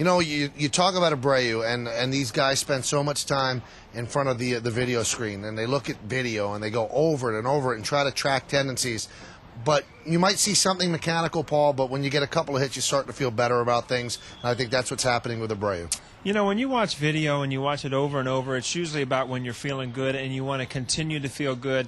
You know, you talk about Abreu, and these guys spend so much time in front of the video screen, and they look at video, and they go over it and over it and try to track tendencies. But you might see something mechanical, Paul, but when you get a couple of hits, you start to feel better about things, and I think that's what's happening with Abreu. You know, when you watch video and you watch it over and over, it's usually about when you're feeling good and you want to continue to feel good.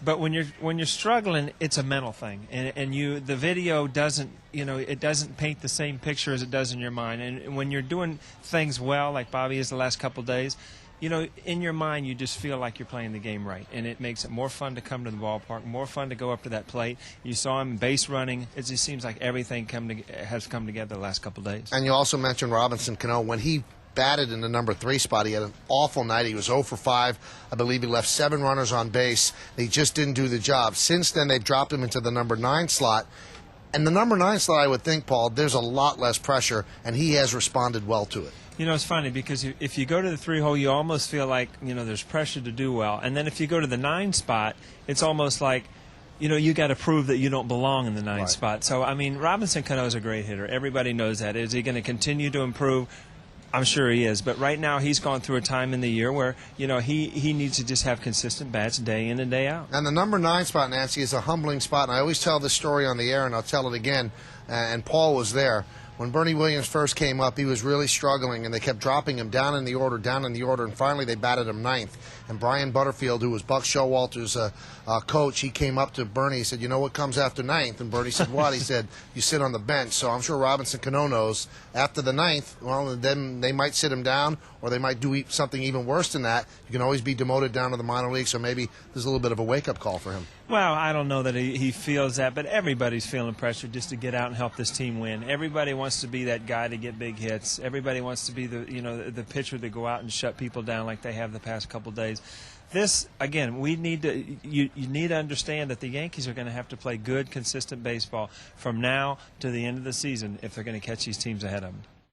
But when you're struggling, it's a mental thing, and the video doesn't, you know, it doesn't paint the same picture as it does in your mind. And when you're doing things well, like Bobby is the last couple of days, you know, in your mind you just feel like you're playing the game right, and it makes it more fun to come to the ballpark, more fun to go up to that plate. You saw him base running. It just seems like everything has come together the last couple of days. And you also mentioned Robinson Cano. When he batted in the number 3 spot, he had an awful night. He was 0 for 5. I believe he left 7 runners on base. He just didn't do the job. Since then, they've dropped him into the number 9 slot. And the number 9 slot, I would think, Paul, there's a lot less pressure, and he has responded well to it. You know, it's funny because if you go to the 3-hole, you almost feel like, you know, there's pressure to do well. And then if you go to the 9 spot, it's almost like, you know, you got to prove that you don't belong in the 9 spot. So, I mean, Robinson Cano is a great hitter. Everybody knows that. Is he going to continue to improve? I'm sure he is. But right now he's gone through a time in the year where, you know, he needs to just have consistent bats day in and day out. And the number 9 spot, Nancy, is a humbling spot. And I always tell this story on the air, and I'll tell it again. And Paul was there. When Bernie Williams first came up, he was really struggling, and they kept dropping him down in the order, and finally they batted him 9th. And Brian Butterfield, who was Buck Showalter's coach, he came up to Bernie. He said, "You know what comes after 9th?" And Bernie said, "What?" He said, "You sit on the bench." So I'm sure Robinson Cano knows after the 9th, well, then they might sit him down, or they might do something even worse than that. You can always be demoted down to the minor leagues, so maybe there's a little bit of a wake-up call for him. Well, I don't know that he feels that, but everybody's feeling pressure just to get out and help this team win. Everybody wants to be that guy to get big hits. Everybody wants to be the pitcher to go out and shut people down like they have the past couple of days. This, again, we need to you need to understand that the Yankees are going to have to play good, consistent baseball from now to the end of the season if they're going to catch these teams ahead of them.